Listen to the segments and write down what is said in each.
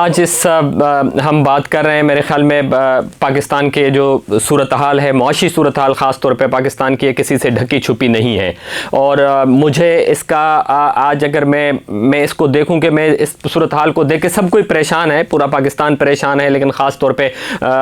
आज हम बात कर रहे हैं मेरे ख्याल में पाकिस्तान के जो सूरत हाल है, मुआशी सूरत हाल ख़ास तौर पे पाकिस्तान की किसी से ढकी छुपी नहीं है। और मुझे इसका आज अगर मैं इसको देखूं कि मैं इस सूरत हाल को देख के सब कोई परेशान है, पूरा पाकिस्तान परेशान है, लेकिन ख़ास तौर पे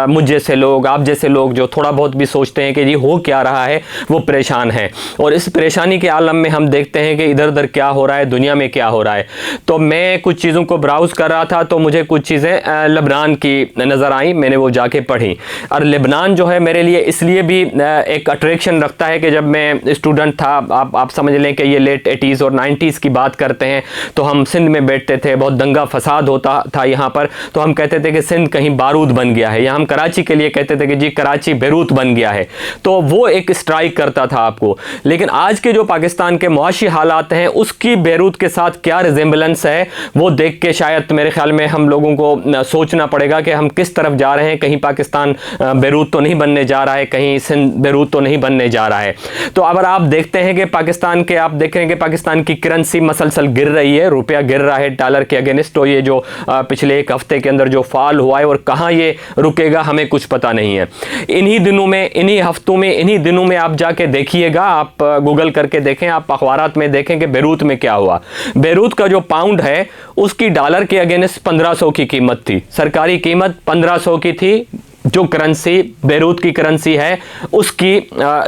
मुझ जैसे लोग, आप जैसे लोग जो थोड़ा बहुत भी सोचते हैं कि जी हो क्या रहा है, वो परेशान है। और इस परेशानी के आलम में हम देखते हैं कि इधर उधर क्या हो रहा है, दुनिया में क्या हो रहा है। तो मैं कुछ चीज़ों को ब्राउज़ कर रहा था तो मुझे कुछ चीज़ें लेबनान की नज़र आई, मैंने वो जाके पढ़ी। और लेबनान जो है मेरे लिए इसलिए भी एक अट्रैक्शन रखता है कि जब मैं स्टूडेंट था, आप समझ लें कि ये लेट 80s और 90s की बात करते हैं, तो हम सिंध में बैठते थे, बहुत दंगा फसाद होता था यहाँ पर, तो हम कहते थे कि सिंध कहीं बारूद बन गया है, या हम कराची के लिए कहते थे कि जी कराची बेरूत बन गया है। तो वो एक स्ट्राइक करता था आपको। लेकिन आज के जो पाकिस्तान के मुआशी हालात हैं उसकी बेरूत के साथ क्या रिजेंबलेंस है, वो देख के शायद मेरे ख्याल में हम लोगों को सोचना पड़ेगा कि हम किस तरफ जा रहे हैं। कहीं पाकिस्तान बेरूत तो नहीं बनने जा रहा है, कहीं सिंध बेरूत तो नहीं बनने जा रहा है। तो अगर आप देखते हैं कि पाकिस्तान के, आप देख रहे हैं कि पाकिस्तान की करेंसी मसलसल गिर रही है, रुपया गिर रहा है डॉलर के अगेंस्ट। तो ये जो पिछले एक हफ्ते के अंदर जो फॉल हुआ है और कहाँ ये रुकेगा हमें कुछ पता नहीं है। इन्हीं दिनों में, इन्हीं हफ्तों में, इन्हीं दिनों में आप जाके देखिएगा, आप गूगल करके देखें, आप अखबारात में देखें कि बेरूत में क्या हुआ। बेरूत का जो पाउंड है उसकी डॉलर के अगेंस्ट 1500 की कीमत थी, सरकारी कीमत 1500 की थी। जो करेंसी बेरूत की करेंसी है उसकी,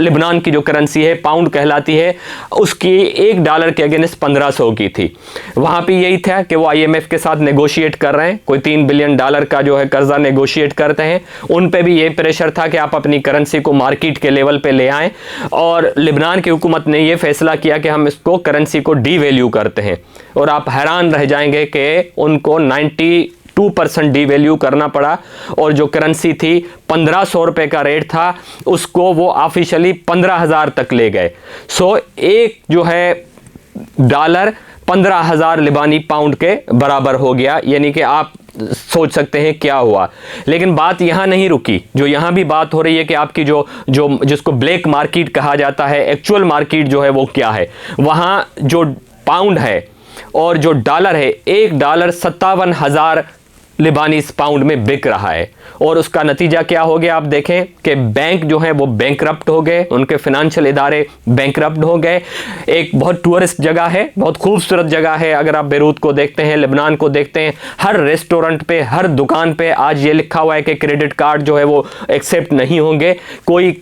लेबनान की जो करेंसी है पाउंड कहलाती है, उसकी $1 के अगेंस्ट 1500 की थी। वहाँ पे यही था कि वो IMF के साथ नेगोशिएट कर रहे हैं, कोई $3 बिलियन का जो है कर्जा नेगोशिएट करते हैं। उन पे भी ये प्रेशर था कि आप अपनी करेंसी को मार्केट के लेवल पे ले आएँ, और लेबनान की हुकूमत ने ये फैसला किया कि हम इसको करेंसी को डीवैल्यू करते हैं। और आप हैरान रह जाएंगे कि उनको 92% डीवैल्यू करना पड़ा, और जो करेंसी थी 1500 रुपये का रेट था, उसको वो ऑफिशियली 15,000 तक ले गए। सो एक जो है डॉलर 15,000 लिबानी पाउंड के बराबर हो गया। यानी कि आप सोच सकते हैं क्या हुआ। लेकिन बात यहाँ नहीं रुकी, जो यहाँ भी बात हो रही है कि आपकी जो जिसको ब्लैक मार्केट कहा जाता है, एक्चुअल मार्केट जो है वो क्या है। वहाँ जो पाउंड है और जो डॉलर है, $1 57,000 लिबानी पाउंड में बिक रहा है। और उसका नतीजा क्या हो गया, आप देखें कि बैंक जो है वो बैंकरप्ट हो गए, उनके फिनेंशियल इदारे बैंकरप्ट हो गए। एक बहुत टूरिस्ट जगह है, बहुत खूबसूरत जगह है। अगर आप बेरूत को देखते हैं, लेबनान को देखते हैं, हर रेस्टोरेंट पे, हर दुकान पे आज ये लिखा हुआ है कि क्रेडिट कार्ड जो है वो एक्सेप्ट नहीं होंगे, कोई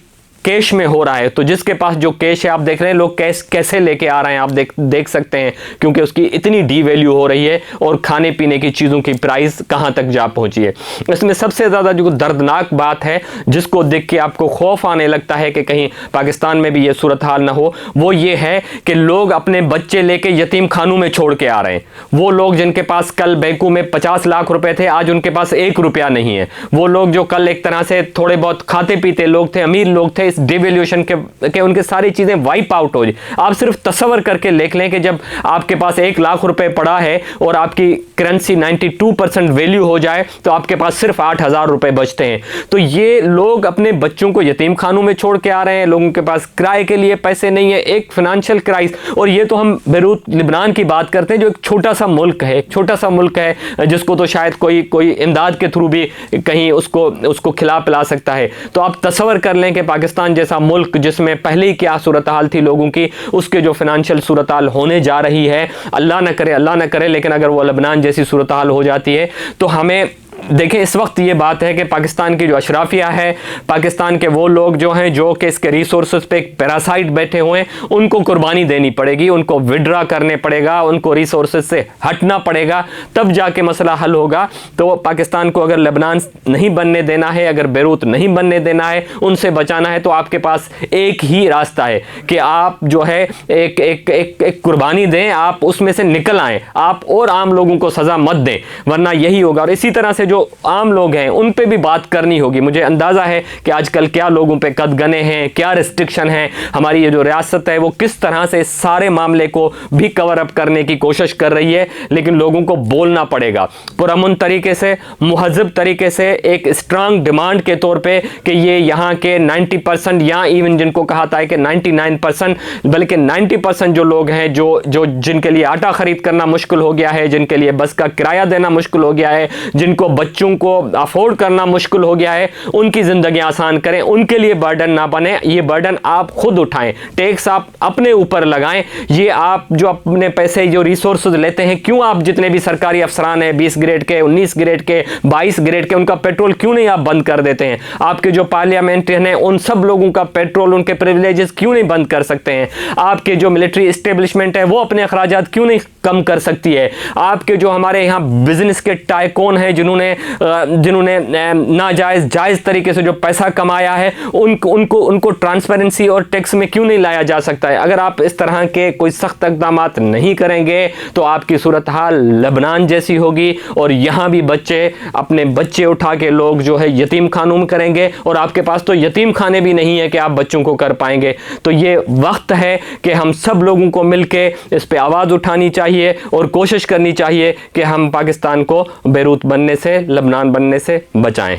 कैश में हो रहा है। तो जिसके पास जो कैश है, आप देख रहे हैं लोग कैश कैसे लेके आ रहे हैं, आप देख सकते हैं, क्योंकि उसकी इतनी डीवैल्यू हो रही है और खाने पीने की चीज़ों की प्राइस कहाँ तक जा पहुंची है। इसमें सबसे ज़्यादा जो दर्दनाक बात है, जिसको देख के आपको खौफ आने लगता है कि कहीं पाकिस्तान में भी ये सूरत हाल ना हो, वो ये है कि लोग अपने बच्चे लेके यतीम खानों में छोड़ के आ रहे हैं। वो लोग जिनके पास कल बैंकों में 50 लाख रुपए थे, आज उनके पास $1 नहीं है। वो लोग जो कल एक तरह से थोड़े बहुत खाते पीते लोग थे, अमीर लोग थे, डिवैल्यूएशन के उनके सारी चीजें वाइप आउट हो जाए। आप सिर्फ तस्वर करके देख लें कि जब आपके पास 1 लाख रुपए पड़ा है और आपकी करेंसी 92% वैल्यू हो जाए, तो आपके पास सिर्फ 8,000 रुपए बचते हैं। तो ये लोग अपने बच्चों को यतीम खानों में छोड़ के आ रहे हैं, लोगों के पास किराए के लिए पैसे नहीं है, एक फाइनेंशियल क्राइसिस। और ये तो हम बेरूत लेबनान की बात करते हैं, जो एक छोटा सा मुल्क है, एक छोटा सा मुल्क है, जिसको तो शायद कोई इमदाद के थ्रू भी कहीं उसको खिला पिला सकता है। तो आप तस्वर कर लें कि पाकिस्तान जैसा मुल्क, जिसमें पहले ही क्या सूरत हाल थी लोगों की, उसके जो फाइनेंशियल सूरत हाल होने जा रही है, अल्लाह न करे, लेकिन अगर वो लेबनान जैसी सूरत हाल हो जाती है, तो हमें देखें, इस वक्त ये बात है कि पाकिस्तान की जो अशराफिया है, पाकिस्तान के वो लोग जो हैं जो कि इसके रिसोर्सेज पे एक पैरासाइट बैठे हुए हैं, उनको कुर्बानी देनी पड़ेगी, उनको विड्रा करने पड़ेगा, उनको रिसोर्सेज से हटना पड़ेगा, तब जाके मसला हल होगा। तो पाकिस्तान को अगर लेबनान नहीं बनने देना है, अगर बेरूत नहीं बनने देना है, उनसे बचाना है, तो आपके पास एक ही रास्ता है कि आप जो है एक कुर्बानी दें, आप उसमें से निकल आएँ, आप और आम लोगों को सज़ा मत दें, वरना यही होगा। और इसी तरह से जो आम लोग हैं उन पे भी बात करनी होगी। मुझे अंदाज़ा है कि आजकल क्या लोगों पे कदगने हैं, क्या रिस्ट्रिक्शन है, हमारी ये जो रियासत है वो किस तरह से सारे मामले को भी कवर अप करने की कोशिश कर रही है। लेकिन लोगों को बोलना पड़ेगा पुरअमन तरीके से, मुहज़्ज़ब तरीके से, एक स्ट्रांग डिमांड के तौर पे कि ये यहाँ के 90% या इवन जिनको कहा था कि 99% बल्कि 90% जो लोग हैं जो जिनके लिए आटा खरीद करना मुश्किल हो गया है, जिनके लिए बस का किराया देना मुश्किल हो गया है, जिनको बच्चों को अफोर्ड करना मुश्किल हो गया है, उनकी ज़िंदगी आसान करें, उनके लिए बर्डन ना बने। ये बर्डन आप खुद उठाएं, टैक्स आप अपने ऊपर लगाएं। ये आप जो अपने पैसे जो रिसोर्सेज लेते हैं, क्यों आप जितने भी सरकारी अफसरान हैं 20 ग्रेड के, 19 ग्रेड के, 22 ग्रेड के, उनका पेट्रोल क्यों नहीं आप बंद कर देते हैं? आपके जो पार्लियामेंटेरियन हैं उन सब लोगों का पेट्रोल, उनके प्रिविलेजेस क्यों नहीं बंद कर सकते हैं? आपके जो मिलिट्री इस्टेब्लिशमेंट है वो अपने अखराजात क्यों नहीं कम कर सकती है? आपके जो हमारे यहाँ बिजनेस के टाइकून हैं जिन्होंने नाजायज जायज तरीके से जो पैसा कमाया है उनको ट्रांसपेरेंसी और टैक्स में क्यों नहीं लाया जा सकता है? अगर आप इस तरह के कोई सख्त इक़दाम नहीं करेंगे तो आपकी सूरत हाल लेबनान जैसी होगी और यहाँ भी बच्चे अपने बच्चे उठा के लोग जो है यतीम खानों में करेंगे और आपके पास तो यतीम खाने भी नहीं है कि आप बच्चों को कर पाएंगे। तो ये वक्त है कि हम सब लोगों को मिलके इस पे आवाज़ उठानी चाहिए और कोशिश करनी चाहिए कि हम पाकिस्तान को बेरूत बनने से, लेबनान बनने से बचाएं।